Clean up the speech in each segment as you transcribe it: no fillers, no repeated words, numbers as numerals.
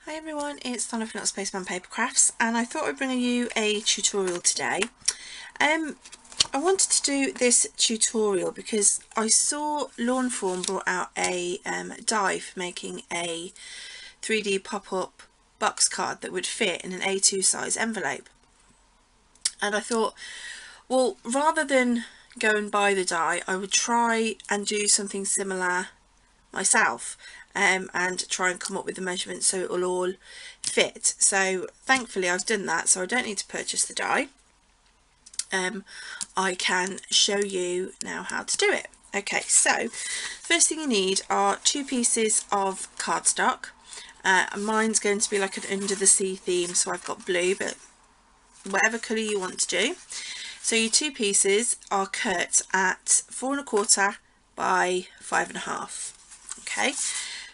Hi everyone, it's Donna from Little Spaceman Paper Crafts, and I thought I'd bring you a tutorial today. I wanted to do this tutorial because I saw Lawnform brought out a die for making a 3D pop-up box card that would fit in an A2 size envelope. And I thought, well, rather than go and buy the die, I would try and do something similar myself. And try and come up with the measurements so it will all fit. So thankfully I've done that, so I don't need to purchase the die. I can show you now how to do it. Okay, so first thing you need are 2 pieces of cardstock. Mine's going to be like an under the sea theme, so I've got blue, but whatever colour you want to do. So your 2 pieces are cut at 4 1/4 by 5 1/2. Okay.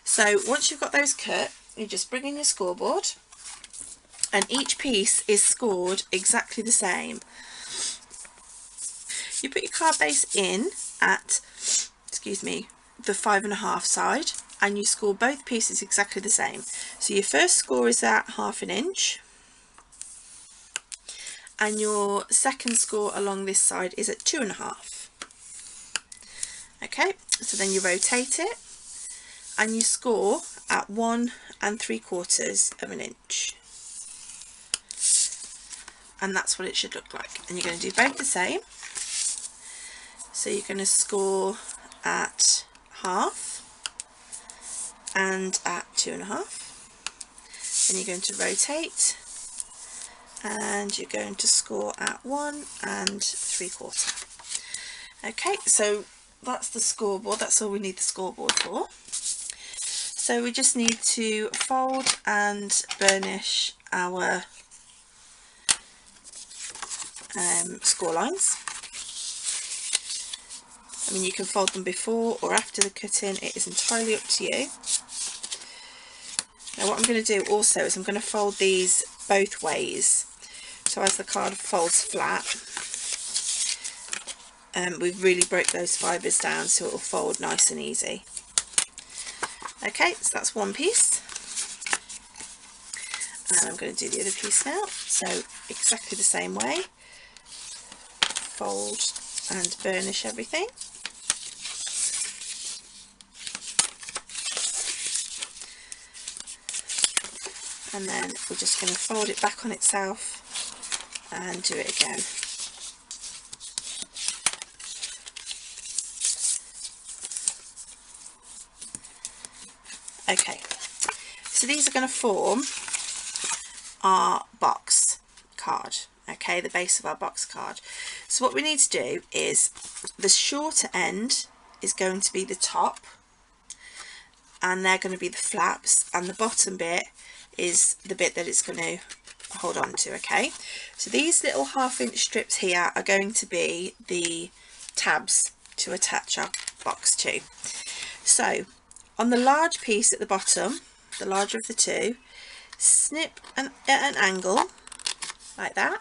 So once you've got those cut, you just bring in your scoreboard, and each piece is scored exactly the same. You put your card base in at, the 5 1/2 side, and you score both pieces exactly the same. So your first score is at 1/2 inch, and your second score along this side is at 2 1/2. Okay, so then you rotate it, and you score at 1 3/4 inch, and that's what it should look like. And you're going to do both the same. So you're going to score at 1/2 and at 2 1/2. Then you're going to rotate, and you're going to score at 1 3/4. Okay, so that's the scoreboard. That's all we need the scoreboard for. So we just need to fold and burnish our score lines. I mean, you can fold them before or after the cutting, it is entirely up to you. Now what I'm going to do also is I'm going to fold these both ways. So as the card folds flat, we've really broke those fibres down so it will fold nice and easy. Okay, so that's one piece, and I'm going to do the other piece now. So exactly the same way, fold and burnish everything. And then we're just going to fold it back on itself and do it again. Okay, so these are going to form our box card, okay, the base of our box card. So what we need to do is the shorter end is going to be the top, and they're going to be the flaps, and the bottom bit is the bit that it's going to hold on to. Okay, so these little 1/2 inch strips here are going to be the tabs to attach our box to. So on the large piece at the bottom, the larger of the two, snip at an angle like that,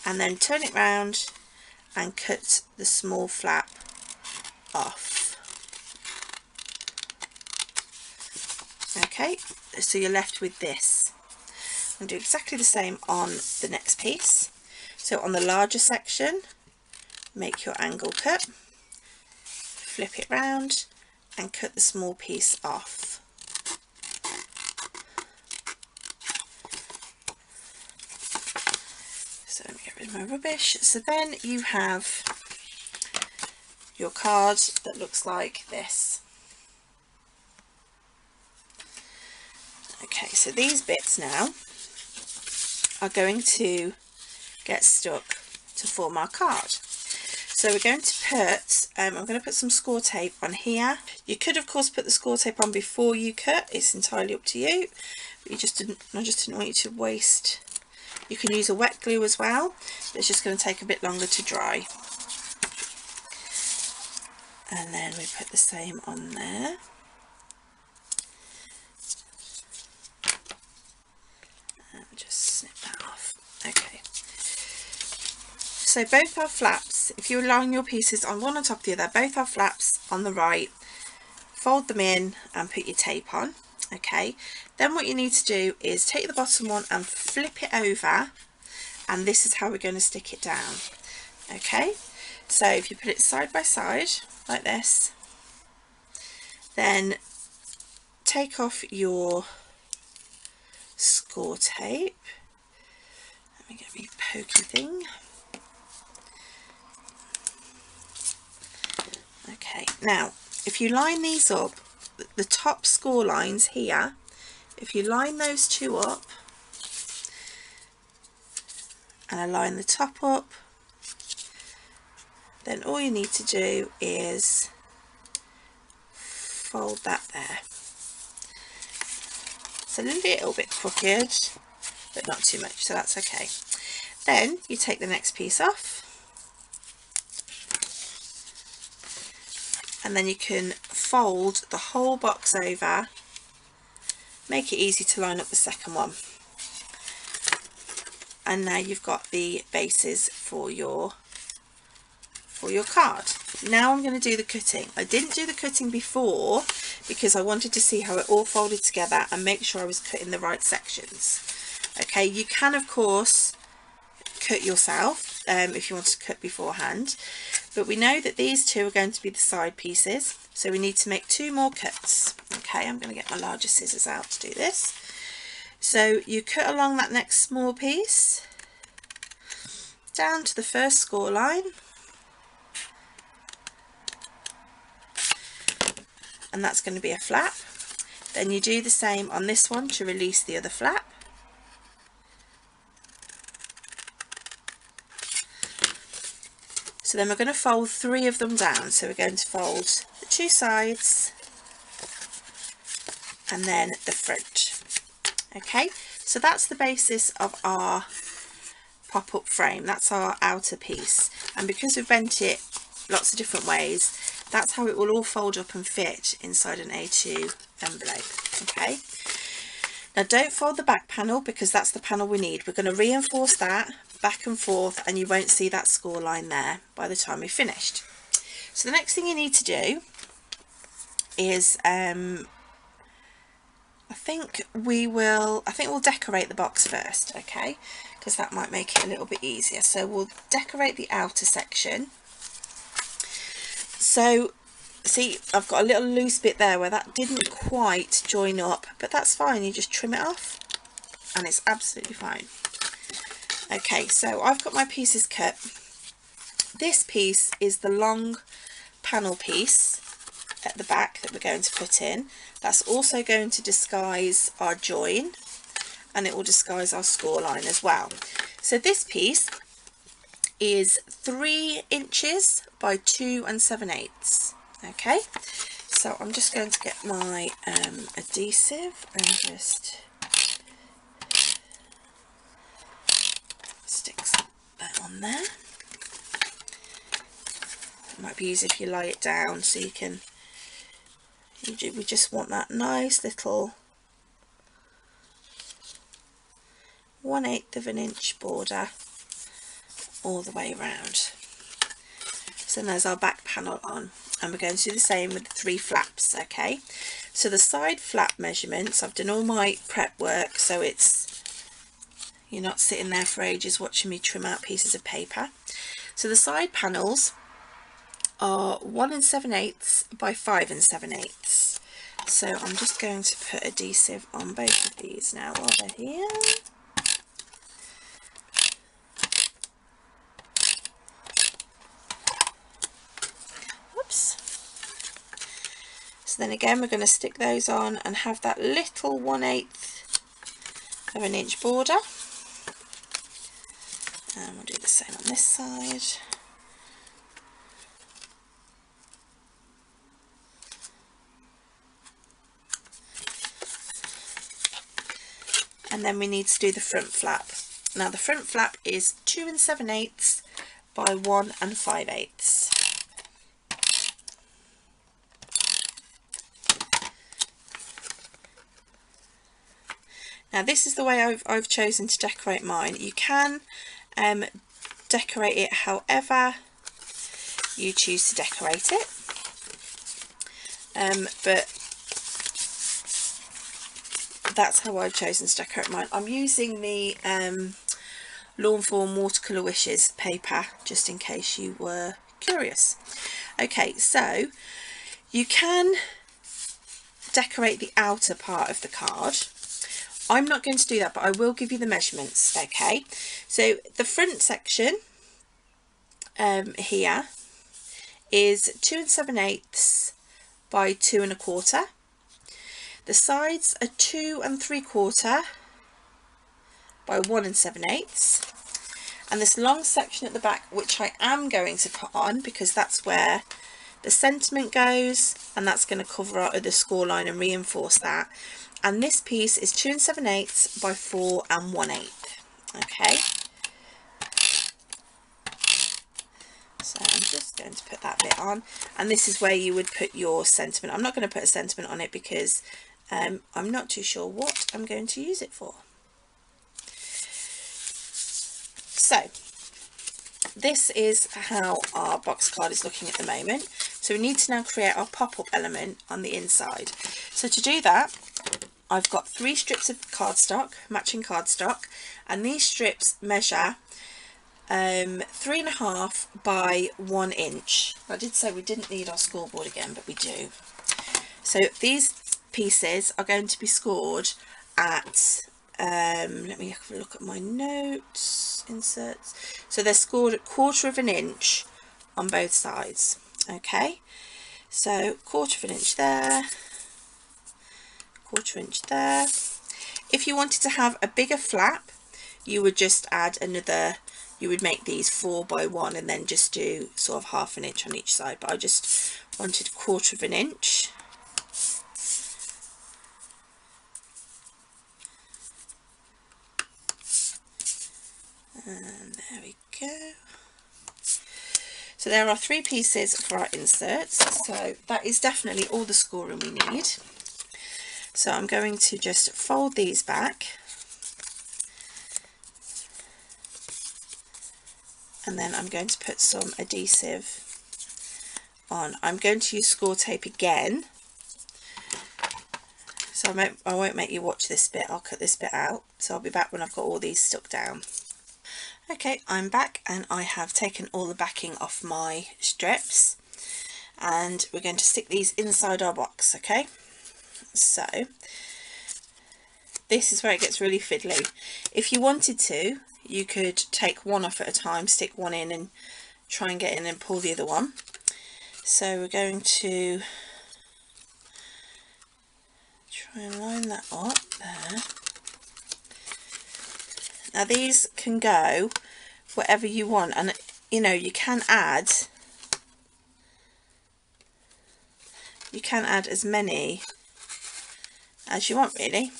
and then turn it round and cut the small flap off. Okay, so you're left with this. And do exactly the same on the next piece. So on the larger section, make your angle cut, flip it round and cut the small piece off. So let me get rid of my rubbish. So then you have your card that looks like this. Okay, so these bits now are going to get stuck to form our card. So we're going to put, I'm going to put some score tape on here. You could of course put the score tape on before you cut, it's entirely up to you. But I just didn't want you to waste. You can use a wet glue as well, but it's just going to take a bit longer to dry. And then we put the same on there. And just snip that off. Okay. So both our flaps, if you line your pieces on one on top of the other, both our flaps on the right, fold them in and put your tape on. Okay, then what you need to do is take the bottom one and flip it over, and this is how we're going to stick it down. Okay, so if you put it side by side like this, then take off your score tape. Let me get my pokey thing. Okay, now if you line these up, the top score lines here, if you line those two up and align the top up, then all you need to do is fold that there. It's a little bit crooked, but not too much, so that's okay. Then you take the next piece off, and then you can fold the whole box over, make it easy to line up the second one, and now you've got the bases for your card. Now I'm going to do the cutting. I didn't do the cutting before because I wanted to see how it all folded together and make sure I was cutting the right sections. Okay, you can of course cut yourself if you want to cut beforehand, but we know that these two are going to be the side pieces, so we need to make 2 more cuts. Okay, I'm going to get my larger scissors out to do this. So you cut along that next small piece down to the first score line, and that's going to be a flap. Then you do the same on this one to release the other flap. So then we're going to fold 3 of them down. So we're going to fold the 2 sides and then the front. Okay, so that's the basis of our pop-up frame. That's our outer piece, and because we've bent it lots of different ways, that's how it will all fold up and fit inside an A2 envelope. Okay, now don't fold the back panel because that's the panel we need. We're going to reinforce that back and forth, and you won't see that score line there by the time we've finished. So the next thing you need to do is I think we'll decorate the box first, okay, because that might make it a little bit easier. So we'll decorate the outer section. So see, I've got a little loose bit there where that didn't quite join up, but that's fine. You just trim it off and it's absolutely fine. Okay, so I've got my pieces cut. This piece is the long panel piece at the back that we're going to put in. That's also going to disguise our join, and it will disguise our score line as well. So this piece is 3 inches by 2 7/8. Okay, so I'm just going to get my adhesive and just stick that on there. It might be easier if you lie it down so you can, we just want that nice little 1/8 of an inch border all the way around. So there's our back panel on, and we're going to do the same with the 3 flaps. Okay, so the side flap measurements, I've done all my prep work, so you're not sitting there for ages watching me trim out pieces of paper. So the side panels are 1 7/8 by 5 7/8. So I'm just going to put adhesive on both of these now while they're here. Whoops. So then again, we're going to stick those on and have that little 1/8 of an inch border. And we'll do the same on this side. And then we need to do the front flap. Now the front flap is 2 7/8 by 1 5/8. Now this is the way I've chosen to decorate mine. You can decorate it however you choose to decorate it, but that's how I've chosen to decorate mine. I'm using the Lawn Fawn Watercolour Wishes paper, just in case you were curious. Okay, so you can decorate the outer part of the card. I'm not going to do that, but I will give you the measurements. Okay, so the front section here is 2 7/8 by 2 1/4. The sides are 2 3/4 by 1 7/8, and this long section at the back, which I am going to put on because that's where the sentiment goes, and that's going to cover our other score line and reinforce that. And this piece is 2 7/8 by 4 1/8. Okay, so I'm just going to put that bit on, and this is where you would put your sentiment. I'm not going to put a sentiment on it because I'm not too sure what I'm going to use it for. So this is how our box card is looking at the moment. So we need to now create our pop-up element on the inside. So to do that, I've got 3 strips of cardstock, matching cardstock, and these strips measure 3.5 by 1 inch. I did say we didn't need our scoreboard again, but we do. So these pieces are going to be scored at let me have a look at my notes, inserts. So they're scored at 1/4 inch on both sides. Okay, so 1/4 inch there, 1/4 inch there. If you wanted to have a bigger flap, you would just add another, you would make these 4 by 1 and then just do sort of 1/2 inch on each side, but I just wanted 1/4 inch. And there we go. So there are 3 pieces for our inserts, so that is definitely all the scoring we need. So I'm going to just fold these back, and then I'm going to put some adhesive on. I'm going to use score tape again, so I won't make you watch this bit. I'll cut this bit out, so I'll be back when I've got all these stuck down. Okay, I'm back, and I have taken all the backing off my strips, and we're going to stick these inside our box. Okay, so this is where it gets really fiddly. If you wanted to, you could take one off at a time, stick one in and try and get in and pull the other one. So we're going to try and line that up there. Now these can go whatever you want, and you know, you can add as many as you want, really.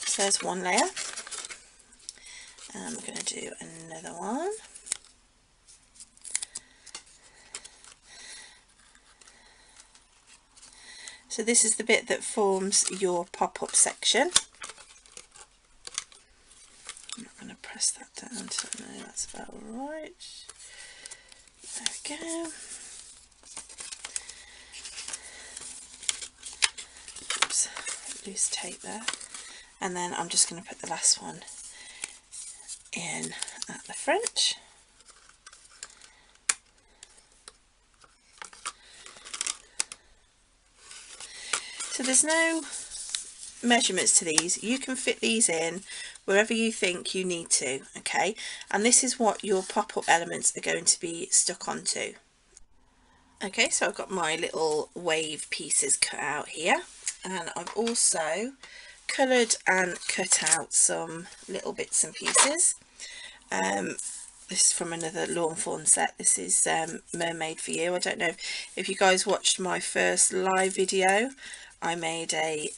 So there's one layer, and we're going to do another one. So this is the bit that forms your pop-up section. I'm not going to press that down so I know that's about right. There we go. Oops, loose tape there. And then I'm just going to put the last one in at the front. So there's no measurements to these. You can fit these in wherever you think you need to, okay? And this is what your pop-up elements are going to be stuck onto. Okay, so I've got my little wave pieces cut out here, and I've also coloured and cut out some little bits and pieces. This is from another Lawn Fawn set. This is Mermaid for You. I don't know if you guys watched my first live video. I made a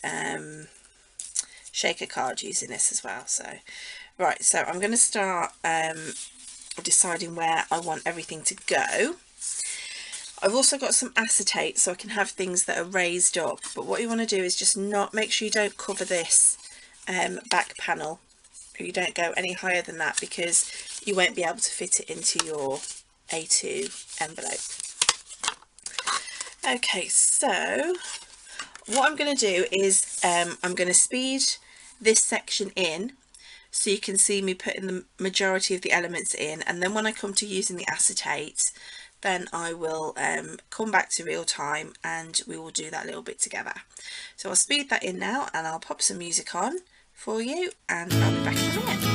shaker card using this as well. So right, so I'm going to start deciding where I want everything to go. I've also got some acetate so I can have things that are raised up, but what you want to do is just not, make sure you don't cover this back panel, or you don't go any higher than that, because you won't be able to fit it into your A2 envelope. Okay, so What I'm going to do is I'm going to speed this section in so you can see me putting the majority of the elements in, and then when I come to using the acetate, then I will come back to real time and we will do that little bit together. So I'll speed that in now and I'll pop some music on for you and I'll be back in a minute.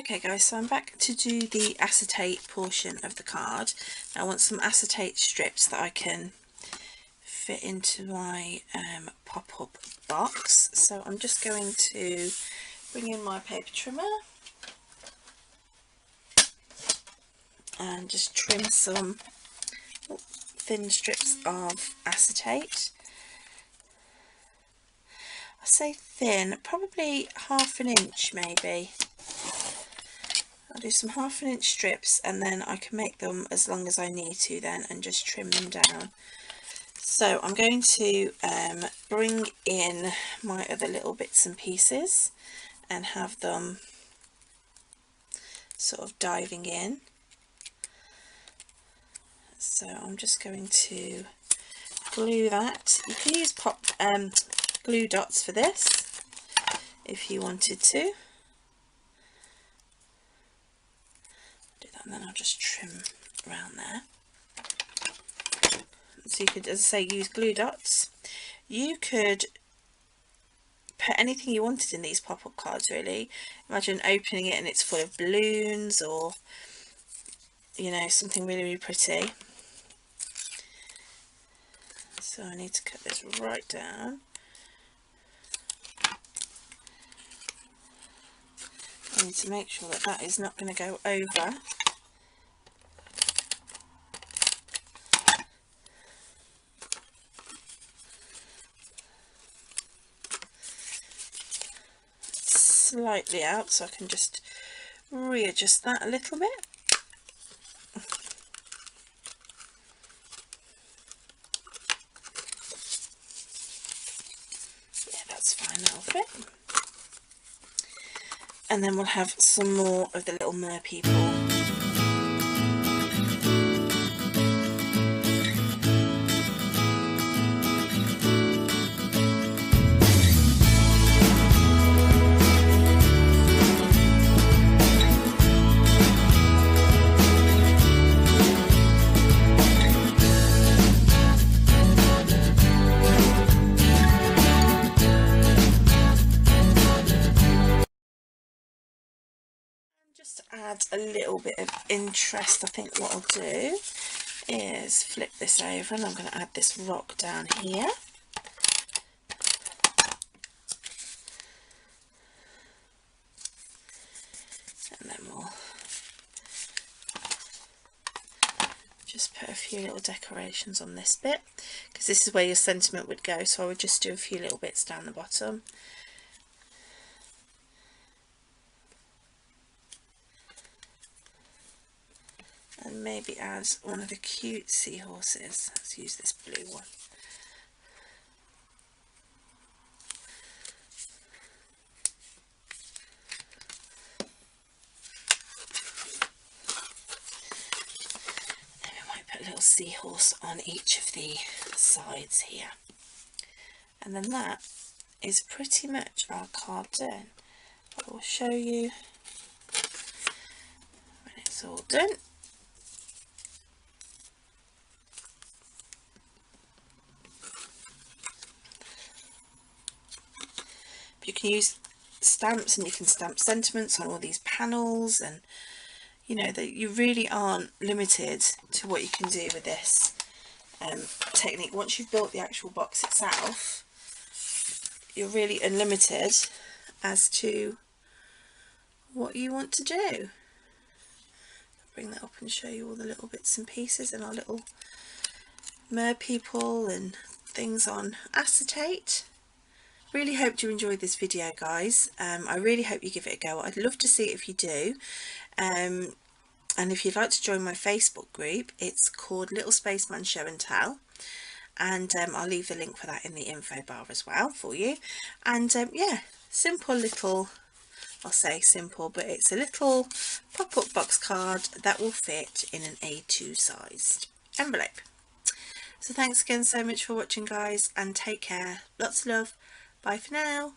Okay guys, so I'm back to do the acetate portion of the card. I want some acetate strips that I can fit into my pop-up box. So I'm just going to bring in my paper trimmer and just trim some thin strips of acetate. I say thin, probably 1/2 inch maybe. I'll do some 1/2 inch strips and then I can make them as long as I need to then and just trim them down. So I'm going to bring in my other little bits and pieces and have them sort of diving in. So I'm just going to glue that. You can use glue dots for this if you wanted to. Do that and then I'll just trim around there. So you could, as I say, use glue dots. You could put anything you wanted in these pop-up cards really. Imagine opening it and it's full of balloons or, you know, something really, really pretty. So I need to cut this right down. I need to make sure that that is not going to go over. Slightly out, so I can just readjust that a little bit. Yeah, that's fine, that'll fit. And then we'll have some more of the little mer people. add a little bit of interest, I think what I'll do is flip this over, and I'm going to add this rock down here. And then we'll just put a few little decorations on this bit, because this is where your sentiment would go, so I would just do a few little bits down the bottom. And maybe add one of the cute seahorses. Let's use this blue one. Then we might put a little seahorse on each of the sides here. And then that is pretty much our card done. I will show you when it's all done. You can use stamps, and you can stamp sentiments on all these panels, and you know that you really aren't limited to what you can do with this technique. Once you've built the actual box itself, you're really unlimited as to what you want to do. I'll bring that up and show you all the little bits and pieces and our little mer people and things on acetate. Really hoped you enjoyed this video, guys. I really hope you give it a go. I'd love to see it if you do. And if you'd like to join my Facebook group, it's called Little Spaceman Show and Tell, and I'll leave the link for that in the info bar as well for you. And yeah, simple little, I'll say simple, but it's a little pop-up box card that will fit in an A2 sized envelope. So thanks again so much for watching, guys, and take care. Lots of love. Bye for now.